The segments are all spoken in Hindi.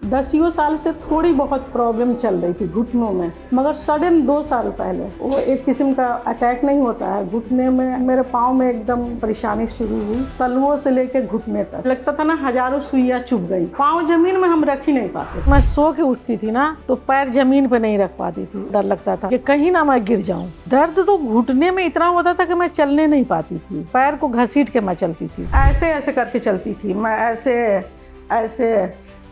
10 साल से थोड़ी बहुत प्रॉब्लम चल रही थी घुटनों में, मगर सडन 2 साल पहले वो एक किस्म का अटैक नहीं होता है घुटने में, मेरे पाँव में एकदम परेशानी शुरू हुई। तलुओं से लेके घुटने तक लगता था ना हजारों सुइयां चुभ गई। पाँव जमीन में हम रख ही नहीं पाते। मैं सो के उठती थी ना तो पैर जमीन पे नहीं रख पाती थी, डर लगता था कि कहीं ना मैं गिर जाऊं। दर्द तो घुटने में इतना होता था कि मैं चलने नहीं पाती थी, पैर को घसीट के मैं चलती थी, ऐसे ऐसे करके चलती थी मैं, ऐसे ऐसे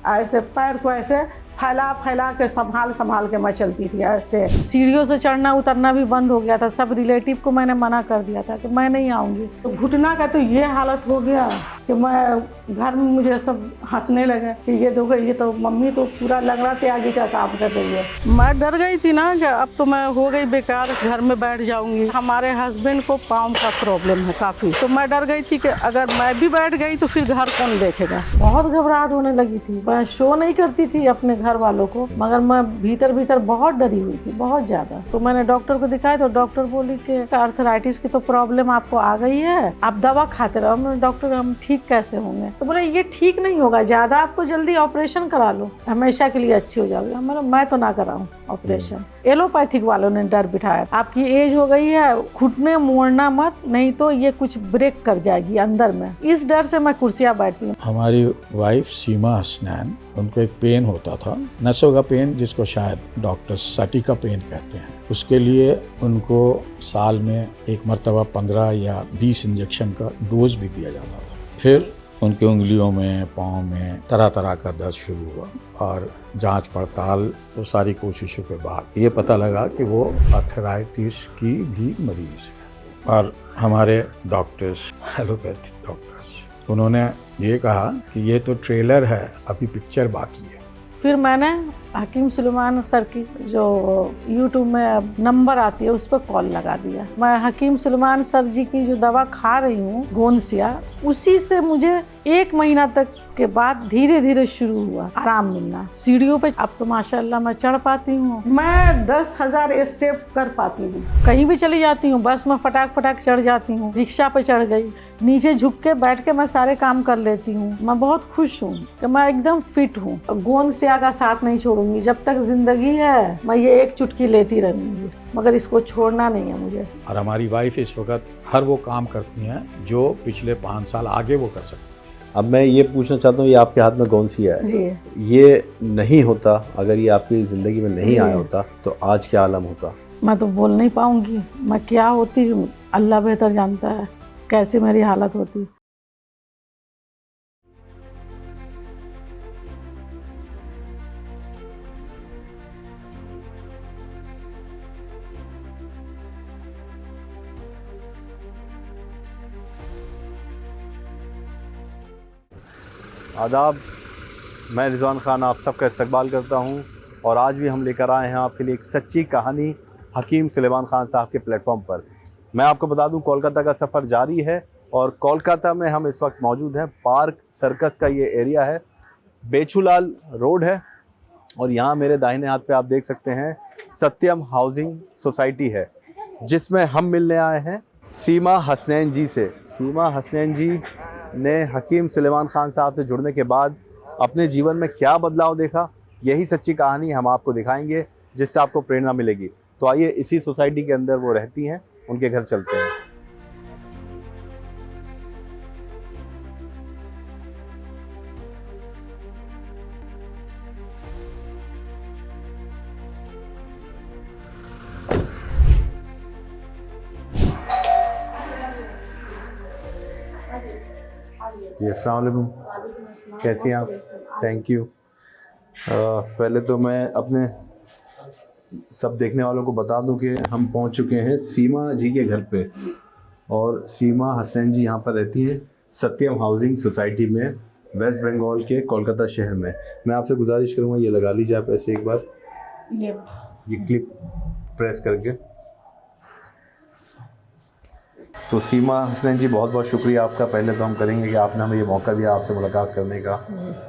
ऐसे पैर को ऐसे फैला फैला के संभाल के मैं चलती थी। ऐसे सीढ़ियों से चढ़ना उतरना भी बंद हो गया था। सब रिलेटिव को मैंने मना कर दिया था कि मैं नहीं आऊँगी। तो घुटना का तो ये हालत हो गया कि मैं घर में मुझे सब हंसने लगे कि ये देखो, ये तो मम्मी तो पूरा लग रहा त्यागी का काम कर रही है। मैं डर गई थी ना कि अब तो मैं हो गई बेकार, घर में बैठ जाऊंगी। हमारे हस्बैंड को पाँव का प्रॉब्लम है काफ़ी, तो मैं डर गई थी कि अगर मैं भी बैठ गई तो फिर घर कौन देखेगा। बहुत घबराहट होने लगी थी। मैं शो नहीं करती थी अपने घर वालों को, मगर मैं भीतर भीतर बहुत डरी हुई थी, बहुत ज़्यादा। तो मैंने डॉक्टर को दिखाया तो डॉक्टर बोली कि आर्थराइटिस की तो प्रॉब्लम आपको आ गई है, आप दवा खाते रहो। मैंने डॉक्टर हम ठीक कैसे होंगे? तो बोले ये ठीक नहीं होगा, ज़्यादा आपको जल्दी ऑपरेशन करा लो, हमेशा के लिए अच्छी हो जाओगे। मैं तो ना कराऊं ऑपरेशन। एलोपैथिक वालों ने डर बिठाया, आपकी एज हो गई है, घुटने मोड़ना मत, नहीं तो ये कुछ ब्रेक कर जाएगी अंदर में। इस डर से मैं कुर्सियाँ बैठती हूँ। हमारी वाइफ सीमा हसनैन, उनको एक पेन होता था, नसों का पेन, जिसको शायद डॉक्टर सटीका पेन कहते हैं। उसके लिए उनको साल में एक मरतबा 15 या 20 इंजेक्शन का डोज भी दिया जाता था। फिर उनकी उंगलियों में, पाँव में तरह तरह का दर्द शुरू हुआ और जांच पड़ताल तो सारी कोशिशों के बाद ये पता लगा कि वो आर्थराइटिस की भी मरीज है। और हमारे डॉक्टर्स, एलोपैथिक डॉक्टर्स, उन्होंने ये कहा कि ये तो ट्रेलर है, अभी पिक्चर बाकी है। फिर मैंने हकीम सुलेमान सर की जो यूट्यूब में नंबर आती है उस पर कॉल लगा दिया। मैं हकीम सुलेमान सर जी की जो दवा खा रही हूँ गोनसिया, उसी से मुझे 1 महीना तक के बाद धीरे धीरे शुरू हुआ आराम मिलना। सीढ़ियों पे अब तो माशाल्लाह मैं चढ़ पाती हूँ। मैं 10,000 स्टेप कर पाती हूँ। कहीं भी चली जाती हूँ, बस में फटाक फटाक चढ़ जाती हूँ, रिक्शा पे चढ़ गई, नीचे झुक के बैठ के मैं सारे काम कर लेती हूँ। मैं बहुत खुश हूँ कि मैं एकदम फिट हूँ। गोनसिया का साथ नहीं छोड़ूंगी, जब तक जिंदगी है मैं ये एक चुटकी लेती रहूंगी, मगर इसको छोड़ना नहीं है मुझे। और हमारी वाइफ इस वक्त हर वो काम करती हैं जो पिछले 5 साल आगे वो कर सकती। अब मैं ये पूछना चाहता हूँ, ये आपके हाथ में गोनसिया है जी। ये नहीं होता, अगर ये आपकी ज़िंदगी में नहीं आया होता तो आज क्या आलम होता? मैं तो बोल नहीं पाऊंगी मैं क्या होती, अल्लाह बेहतर जानता है कैसी मेरी हालत होती। आदाब, मैं रिजवान खान आप सबका इस्तकबाल करता हूं और आज भी हम लेकर आए हैं आपके लिए एक सच्ची कहानी हकीम सुलेमान खान साहब के प्लेटफॉर्म पर। मैं आपको बता दूं, कोलकाता का सफ़र जारी है और कोलकाता में हम इस वक्त मौजूद हैं। पार्क सर्कस का ये एरिया है, बेचूलाल रोड है और यहाँ मेरे दाहिने हाथ पे आप देख सकते हैं सत्यम हाउसिंग सोसाइटी है, जिसमें हम मिलने आए हैं सीमा हसनैन जी से। सीमा हसनैन जी ने हकीम सुलेमान खान साहब से जुड़ने के बाद अपने जीवन में क्या बदलाव देखा, यही सच्ची कहानी हम आपको दिखाएंगे, जिससे आपको प्रेरणा मिलेगी। तो आइए, इसी सोसाइटी के अंदर वो रहती हैं, उनके घर चलते हैं। जी, अस्सलाम वालेकुम, कैसी हैं आप? Thank you. पहले तो मैं अपने सब देखने वालों को बता दूं कि हम पहुंच चुके हैं सीमा जी के घर पे और सीमा हसनैन जी यहाँ पर रहती हैं सत्यम हाउसिंग सोसाइटी में, वेस्ट बंगाल के कोलकाता शहर में। मैं आपसे गुजारिश करूँगा ये लगा लीजिए आप ऐसे एक बार, ये क्लिप प्रेस करके। तो सीमा हसनैन जी, बहुत बहुत शुक्रिया आपका। पहले तो हम करेंगे कि आपने हमें ये मौका दिया आपसे मुलाकात करने का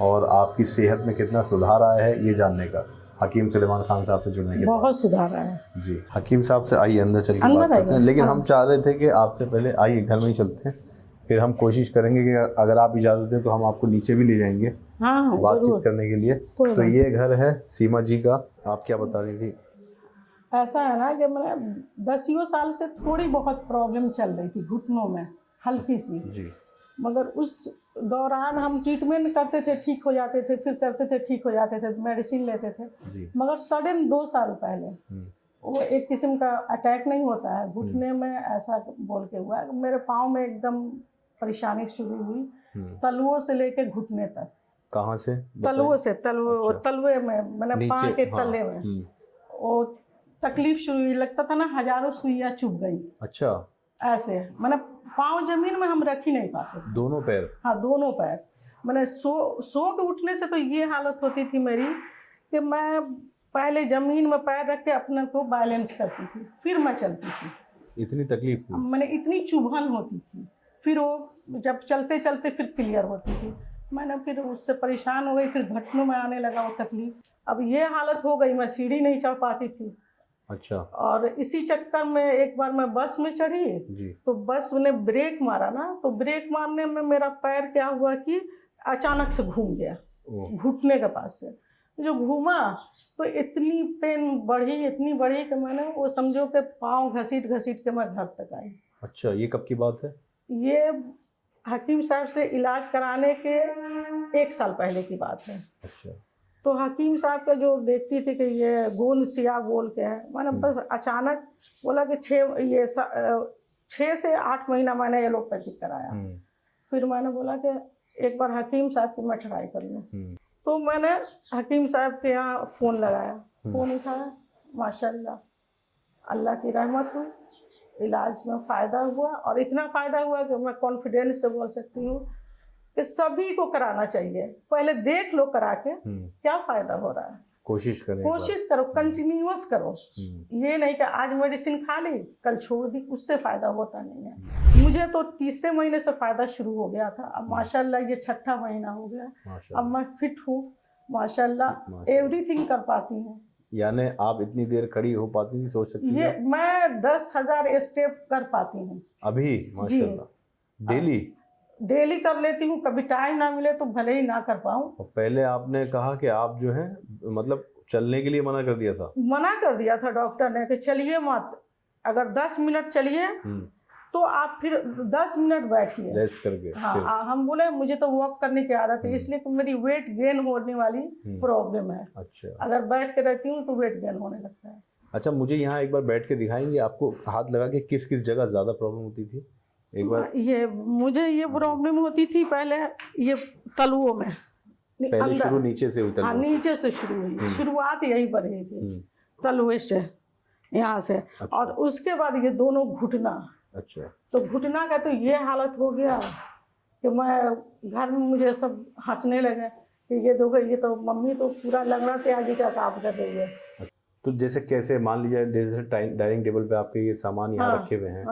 और आपकी सेहत में कितना सुधार आया है ये जानने का, हकीम सुलेमान खान साहब से जुड़ने के बाद। बहुत सुधार आया है जी। हकीम साहब से आइए अंदर चल के बात करते हैं, लेकिन हम चाह रहे थे कि आपसे पहले आइए घर में ही चलते हैं, फिर हम कोशिश करेंगे कि अगर आप इजाज़त दें तो हम आपको नीचे भी ले जाएंगे हाँ बातचीत जरूर। करने के लिए। कोई तो बात ये घर है सीमा जी का। आप क्या बता रही थी? ऐसा है ना कि मैंने 10 साल से थोड़ी बहुत प्रॉब्लम चल रही थी घुटनों में, हल्की सी। जी। मगर उस दौरान हम ट्रीटमेंट करते थे, ठीक हो जाते थे, फिर करते थे, ठीक हो जाते थे, मेडिसिन लेते थे। जी। मगर सडन 2 साल पहले वो एक किस्म का अटैक नहीं होता है घुटने में, ऐसा बोल के हुआ। मेरे पाँव में एकदम परेशानी शुरू हुई, तलुओं से लेके घुटने तक। कहाँ से? तलुओं से, अच्छा। तलवे में, मैंने पाँव के तले में वो तकलीफ शुरू हुई। लगता था ना हजारों सुइयां चुभ गई। अच्छा। ऐसे मैंने पाँव जमीन में हम रख ही नहीं पाते। दोनों पैर? हाँ दोनों पैर। मैंने सो के उठने से तो ये हालत होती थी मेरी कि मैं पहले जमीन में पैर रख के अपने को बैलेंस करती थी, फिर मैं चलती थी। इतनी तकलीफ थी? मैंने इतनी चुभन होती थी, फिर वो जब चलते चलते फिर क्लियर होती थी। मैंने फिर उससे परेशान हो गई, फिर घुटनों में आने लगा वो तकलीफ। अब ये हालत हो गई, मैं सीढ़ी नहीं चढ़ पाती थी। अच्छा। और इसी चक्कर में एक बार मैं बस में चढ़ी जी। तो बस ने ब्रेक मारा ना, तो ब्रेक मारने में मेरा पैर क्या हुआ कि अचानक से घूम गया घुटने के पास से। जो घूमा तो इतनी पेन बढ़ी, इतनी बढ़ी कि मैंने वो समझो कि पाँव घसीट घसीट के मैं घर तक आई। अच्छा, ये कब की बात है? ये हकीम साहब से इलाज कराने के 1 साल पहले की बात है। अच्छा। तो हकीम साहब का जो देखती थी कि ये गोंद सिया बोल के है, मैंने बस अचानक बोला कि 6 से 8 महीना मैंने एलोपैथिक कराया। फिर मैंने बोला कि एक बार हकीम साहब की मैं ट्राई कर लूँ। तो मैंने हकीम साहब के यहाँ फ़ोन लगाया, फ़ोन उठाया, माशाल्लाह अल्लाह की रहमत हुई, इलाज में फ़ायदा हुआ। और इतना फ़ायदा हुआ कि मैं कॉन्फिडेंस से बोल सकती हूँ कि सभी को कराना चाहिए। पहले देख लो करा के क्या फ़ायदा हो रहा है। कोशिश करें, कोशिश करो, कंटिन्यूअस करो। ये नहीं कि आज मेडिसिन खा ली कल छोड़ दी, उससे फ़ायदा होता नहीं है। मुझे तो तीसरे महीने से फ़ायदा शुरू हो गया था। अब माशाल्लाह ये 6ठा महीना हो गया। अब मैं फिट हूँ माशाल्लाह, एवरीथिंग कर पाती हूँ। यानी आप इतनी देर खड़ी हो पाती थी, सोच सकती ये मैं 10,000 स्टेप कर पाती हूँ अभी माशाल्लाह। डेली कर लेती हूँ, कभी टाइम ना मिले तो भले ही ना कर पाऊँ। पहले आपने कहा कि आप जो है मतलब चलने के लिए मना कर दिया था? मना कर दिया था डॉक्टर ने कि चलिए मत, अगर 10 मिनट चलिए तो आप फिर 10 मिनट बैठिए रेस्ट करके। हाँ, हम बोले मुझे तो वॉक करने की आदत है, इसलिए कि मेरी वेट गेन होने वाली प्रॉब्लम है। अच्छा। अगर बैठ के रहती हूँ तो वेट गेन होने लगता है। अच्छा, मुझे यहाँ एक बार बैठ के दिखाएंगे आपको हाथ लगा के किस किस जगह ज़्यादा प्रॉब्लम होती थी? एक बार ये मुझे ये प्रॉब्लम होती थी पहले ये तलुओं में, पहले शुरू नीचे से हुई? हाँ नीचे से शुरू हुई, शुरुआत यही पर रही थी तलुए से, यहाँ से। अच्छा। और उसके बाद ये दोनों घुटना। अच्छा। तो घुटना का तो ये हालत हो गया कि मैं घर में मुझे सब हंसने लगे कि ये देखो, ये तो मम्मी तो पूरा लग रहा था आगे का काम कर रही है। तो जैसे कैसे, मान लीजिए जैसे डाइनिंग टेबल पे आपके ये सामान यहाँ रखे हुए हैं,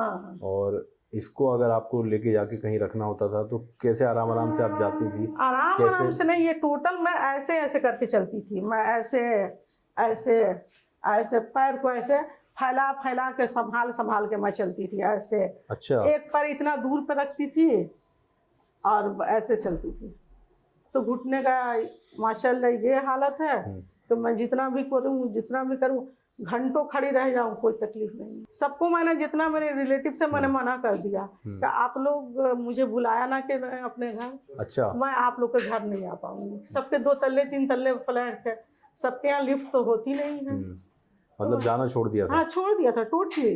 और इसको अगर आपको लेके जाके कहीं रखना होता था तो कैसे आराम आराम से आप जाती थी? आराम से नहीं, ये टोटल मैं ऐसे ऐसे करके चलती थी। मैं ऐसे ऐसे ऐसे पैर को ऐसे फैला फैला के संभाल के मैं चलती थी ऐसे। अच्छा। एक पैर इतना दूर पे रखती थी और ऐसे चलती थी। तो घुटने का माशाल्लाह ये हालत है तो मैं जितना भी करूँ घंटों खड़ी रह जाऊँ, कोई तकलीफ नहीं। सबको मैंने जितना मेरे रिलेटिव से मैंने मना कर दिया कि आप लोग मुझे बुलाया ना कि अपने घर। अच्छा। मैं आप लोग के घर नहीं आ पाऊंगी। सबके 2 तल्ले 3 तल्ले फ्लैट है, सबके यहाँ लिफ्ट तो होती नहीं है। मतलब जाना छोड़ दिया था? हाँ छोड़ दिया था टोटली।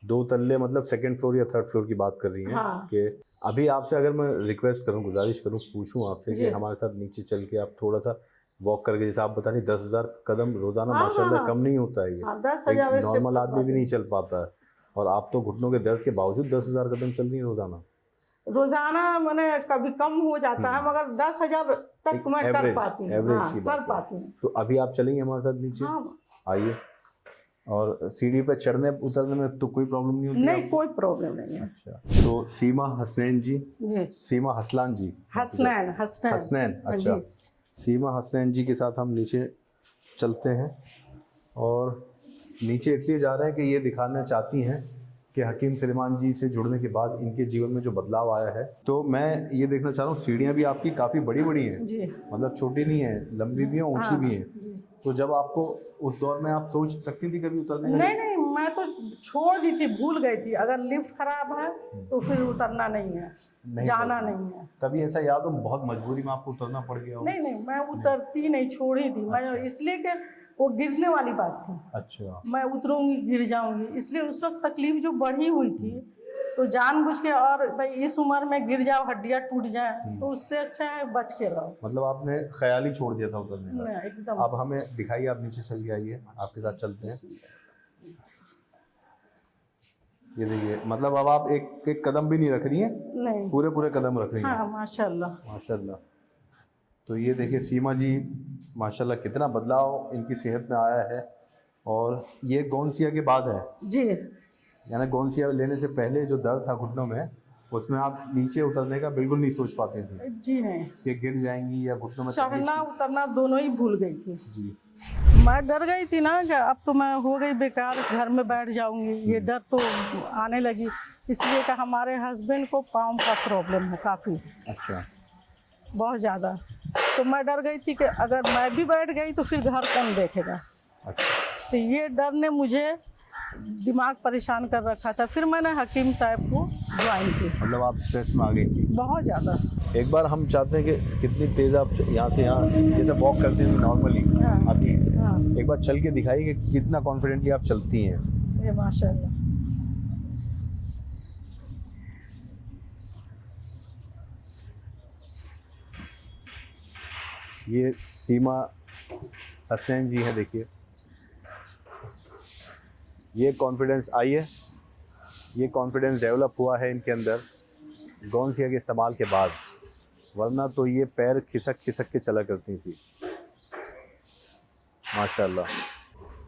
2 तल्ले मतलब 2nd फ्लोर या 3rd फ्लोर की बात कर रही हैं? हाँ। कि अभी आपसे अगर मैं रिक्वेस्ट करूँ, गुजारिश करूँ, पूछूँ आपसे कि हमारे साथ नीचे चल के आप थोड़ा सा वॉक करके, जैसे आप बता रही 10,000 कदम रोजाना, माशाल्लाह कम नहीं होता है ये। 10,000 नॉर्मल आदमी भी नहीं चल पाता है, और आप तो घुटनों के दर्द के बावजूद 10,000 कदम चल रही है रोजाना। मैंने कभी कम हो जाता है मगर 10,000 तक मैं कर पाती हूँ। एवरेज की बात पाती हूँ। तो अभी आप चलेंगे हमारे साथ नीचे? आइए। और सीढ़ी पे चढ़ने उतरने में तो कोई प्रॉब्लम नहीं होती? नहीं, कोई प्रॉब्लम नहीं है। अच्छा। तो सीमा हसनैन जी, सीमा हसलान जी, हसनैन। अच्छा, सीमा हसनैन जी के साथ हम नीचे चलते हैं। और नीचे इसलिए जा रहे हैं कि ये दिखाना चाहती हैं कि हकीम सुलेमान जी से जुड़ने के बाद इनके जीवन में जो बदलाव आया है। तो मैं ये देखना चाह रहा हूँ, सीढ़ियाँ भी आपकी काफ़ी बड़ी बड़ी हैं, जी मतलब छोटी नहीं है, लंबी भी है, ऊंची हाँ, भी है। जी। तो जब आपको उस दौर में आप सोच सकती थी कभी उतरने का? नहीं नहीं, मैं तो छोड़ दी थी, भूल गई थी। अगर लिफ्ट खराब है तो फिर उतरना नहीं है, जाना करती। नहीं है। कभी ऐसा याद हो बहुत मजबूरी में आपको उतरना पड़ गया हो? नहीं नहीं, मैं उतरती नहीं, छोड़ी थी मैं, इसलिए कि वो गिरने वाली बात थी। अच्छा। मैं उतरूंगी गिर जाऊंगी, इसलिए उस वक्त तकलीफ जो बढ़ी हुई थी, तो जानबूझ के, और भाई इस उम्र में गिर जाओ हड्डियां टूट जाए, तो उससे अच्छा है बच के रहो। मतलब आपने ख्याल ही छोड़ दिया था उतरने का। नहीं, एकदम। अब हमें दिखाइए, आप नीचे चल के आइए, आपके साथ चलते हैं। ये देखिए, मतलब अब आप एक एक कदम भी नहीं रख रही हैं, नहीं, पूरे पूरे कदम रख रही हैं। हाँ माशाल्लाह। माशाल्लाह। तो ये देखिए सीमा जी, माशाल्लाह कितना बदलाव इनकी सेहत में आया है। और ये गोंसिया के बाद है, जी यानी गोंसिया लेने से पहले जो दर्द था घुटनों में, उसमें आप नीचे उतरने का बिल्कुल नहीं सोच पाते थे जी नहीं, कि गिर जाएंगी या घुटनों में चढ़ना उतरना दोनों ही भूल गई थी। जी। मैं डर गई थी ना कि अब तो मैं हो गई बेकार, घर में बैठ जाऊंगी, ये डर तो आने लगी। इसलिए कि हमारे हस्बैंड को पाँव का प्रॉब्लम है काफ़ी, अच्छा। बहुत ज़्यादा। तो मैं डर गई थी कि अगर मैं भी बैठ गई तो फिर घर कौन देखेगा। अच्छा। तो ये डर ने मुझे दिमाग परेशान कर रखा था। फिर मैंने हकीम साहब को ज्वाइन की। मतलब आप स्ट्रेस में आ गई थी बहुत ज़्यादा। एक बार। हम चाहते हैं कि कितनी तेज़ आप यहाँ से यहाँ जैसे वॉक करते हैं नॉर्मली हाँ। अभी, हाँ, एक बार चल के दिखाइए कि कितना कॉन्फिडेंटली आप चलती हैं। ये माशाल्लाह। ये सीमा हसनैन जी हैं, देखिए ये कॉन्फिडेंस आई है, ये कॉन्फिडेंस डेवलप हुआ है इनके अंदर गोंसिया के इस्तेमाल के बाद, वरना तो ये पैर खिसक खिसक के चला करती थी। माशाल्लाह।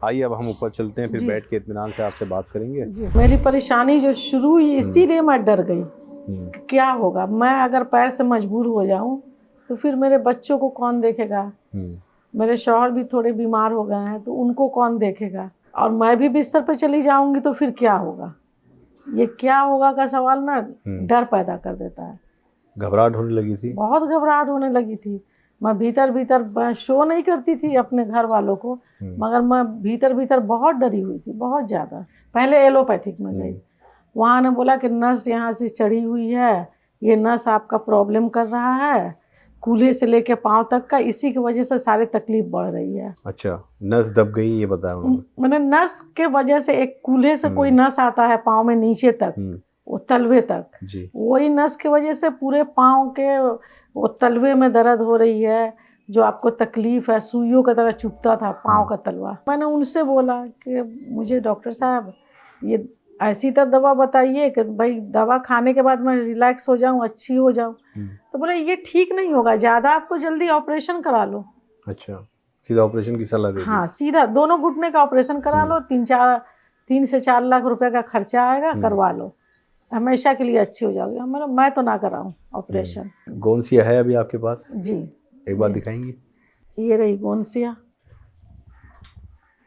आइए अब हम ऊपर चलते हैं, फिर जी। बैठ के इत्मीनान से आपसे बात करेंगे। जी, मेरी परेशानी जो शुरू हुई इसीलिए मैं डर गई कि क्या होगा, मैं अगर पैर से मजबूर हो जाऊं तो फिर मेरे बच्चों को कौन देखेगा। मेरे शौहर भी थोड़े बीमार हो गए हैं, तो उनको कौन देखेगा, और मैं भी बिस्तर पर चली जाऊंगी तो फिर क्या होगा। ये क्या होगा का सवाल ना डर पैदा कर देता है। घबराहट होने लगी थी? बहुत घबराहट होने लगी थी। मैं भीतर भीतर शो नहीं करती थी अपने घर वालों को, मगर मैं भीतर भीतर बहुत डरी हुई थी, बहुत ज़्यादा। पहले एलोपैथिक में गई, वहाँ ने बोला कि नस यहाँ से चढ़ी हुई है, ये नस आपका प्रॉब्लम कर रहा है, कूल्हे से लेके पाँव तक का, इसी की वजह से सारी तकलीफ बढ़ रही है। अच्छा, नस दब गई ये बताया उन्होंने? मैंने नस के वजह से, एक कूल्हे से कोई नस आता है पाँव में नीचे तक, वो तलवे तक जी। वही नस की वजह से पूरे पाँव के वो तलवे में दर्द हो रही है, जो आपको तकलीफ है, सुइयों की तरह चुभता था पाँव का तलवा। मैंने उनसे बोला कि मुझे डॉक्टर साहब ये ऐसी तो दवा बताइए कि भाई दवा खाने के बाद मैं रिलैक्स हो जाऊं, अच्छी हो जाऊं। तो बोले ये ठीक नहीं होगा, ज़्यादा आपको जल्दी ऑपरेशन करा लो। अच्छा, सीधा ऑपरेशन की सलाह दे दी? हाँ, सीधा दोनों घुटने का ऑपरेशन करा लो, 3 से 4 लाख रुपए का खर्चा आएगा, करवा लो, हमेशा के लिए अच्छी हो जाओगी। मैं तो ना कराऊं ऑपरेशन। गोंसिया है अभी आपके पास? जी। एक बार दिखाएंगी? ये रही गोंसिया।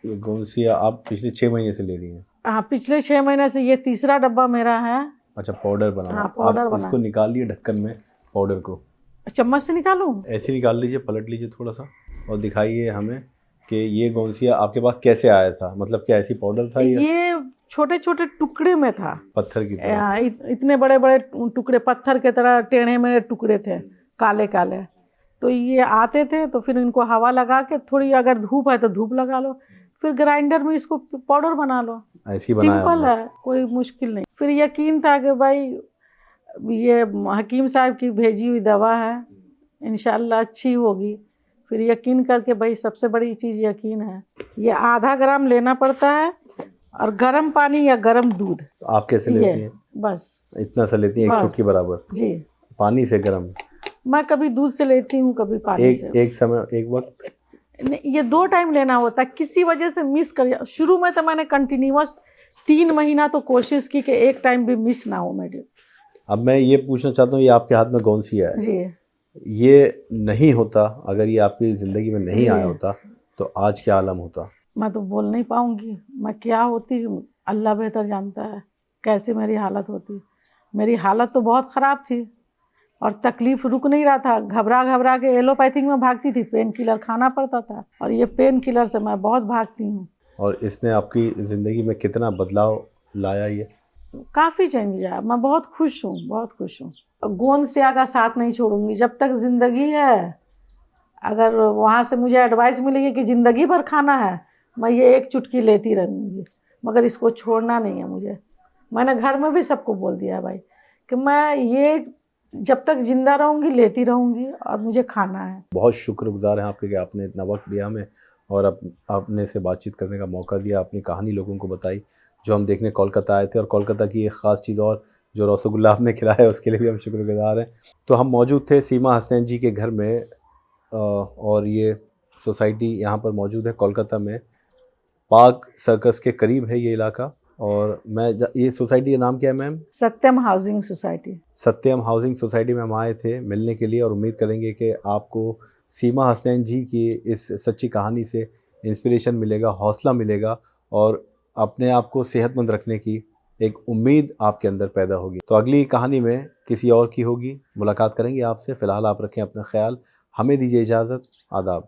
ये गोंसिया आप पिछले 6 महीने से ले रही हैं? हाँ, पिछले 6 महीने से ये तीसरा डब्बा मेरा है। अच्छा, पाउडर बना? हाँ, पाउडर आप बना। इसको निकाल लिए ढक्कन में पाउडर को, चम्मच से निकालूं? ऐसे निकाल लीजिए, पलट लीजिए थोड़ा सा और दिखाइए हमें कि ये गोंसिया आपके पास कैसे आया था। मतलब क्या ऐसी पाउडर था या ये छोटे छोटे टुकड़े में था, पत्थर की तरह? इतने बड़े बड़े टुकड़े, पत्थर के तरह टेढ़े मेढ़े टुकड़े थे, काले काले। तो ये आते थे, तो फिर इनको हवा लगा के, थोड़ी अगर धूप है तो धूप लगा लो, फिर ग्राइंडर में इसको पाउडर बना लो। ऐसी बनाया सिंपल है, कोई मुश्किल नहीं। फिर यकीन था कि भाई ये हकीम साहब की भेजी हुई दवा है, इंशाल्लाह अच्छी होगी। फिर यकीन करके, भाई सबसे बड़ी चीज़ यकीन है। ये आधा ग्राम लेना पड़ता है, और गर्म पानी या गर्म दूध। तो आप कैसे लेती हैं? बस इतना सा लेती हैं, एक बस। चुटकी बराबर? जी। पानी से गर्म? मैं कभी दूध से लेती हूँ, कभी पानी से। एक समय, एक वक्त? नहीं, ये 2 टाइम लेना होता है। किसी वजह से मिस कर, शुरू में तो मैंने कंटिन्यूअस 3 महीना तो कोशिश की कि एक टाइम भी मिस ना हो मेरे। अब मैं ये पूछना चाहता हूँ, ये आपके हाथ में गोंसिया है, जी। ये नहीं होता, अगर ये आपकी ज़िंदगी में नहीं आया होता तो आज क्या आलम होता? मैं तो बोल नहीं पाऊंगी, मैं क्या होती, अल्लाह बेहतर जानता है कैसे मेरी हालत होती। मेरी हालत तो बहुत ख़राब थी और तकलीफ़ रुक नहीं रहा था। घबरा घबरा के एलोपैथिक में भागती थी, पेन किलर खाना पड़ता था और ये पेन किलर से मैं बहुत भागती हूँ। और इसने आपकी ज़िंदगी में कितना बदलाव लाया ये? काफ़ी चेंज आया। मैं बहुत खुश हूँ, बहुत खुश हूँ। गोंद सिया का साथ नहीं छोड़ूंगी जब तक ज़िंदगी है। अगर वहाँ से मुझे एडवाइस मिलेगी कि ज़िंदगी भर खाना है, मैं ये एक चुटकी लेती रहूँगी, मगर इसको छोड़ना नहीं है मुझे। मैंने घर में भी सबको बोल दिया है भाई कि मैं ये जब तक ज़िंदा रहूँगी लेती रहूँगी और मुझे खाना है। बहुत शुक्रगुजार हैं आपके कि आपने इतना वक्त दिया हमें और आपने से बातचीत करने का मौका दिया, अपनी कहानी लोगों को बताई। जो हम देखने कोलकाता आए थे और कोलकाता की एक ख़ास चीज़ और जो रसगुल्ला आपने खिलाया उसके लिए भी हम शुक्रगुजार हैं। तो हम मौजूद थे सीमा हसनैन जी के घर में और ये सोसाइटी यहाँ पर मौजूद है कोलकाता में, पार्क सर्कस के करीब है ये इलाका। और ये सोसाइटी का नाम क्या है मैम? सत्यम हाउसिंग सोसाइटी। सत्यम हाउसिंग सोसाइटी में हम आए थे मिलने के लिए और उम्मीद करेंगे कि आपको सीमा हसनैन जी की इस सच्ची कहानी से इंस्पिरेशन मिलेगा, हौसला मिलेगा और अपने आप को सेहतमंद रखने की एक उम्मीद आपके अंदर पैदा होगी। तो अगली कहानी में किसी और की होगी, मुलाकात करेंगे आपसे। फ़िलहाल आप रखें अपना ख्याल। हमें दीजिए इजाज़त। आदाब।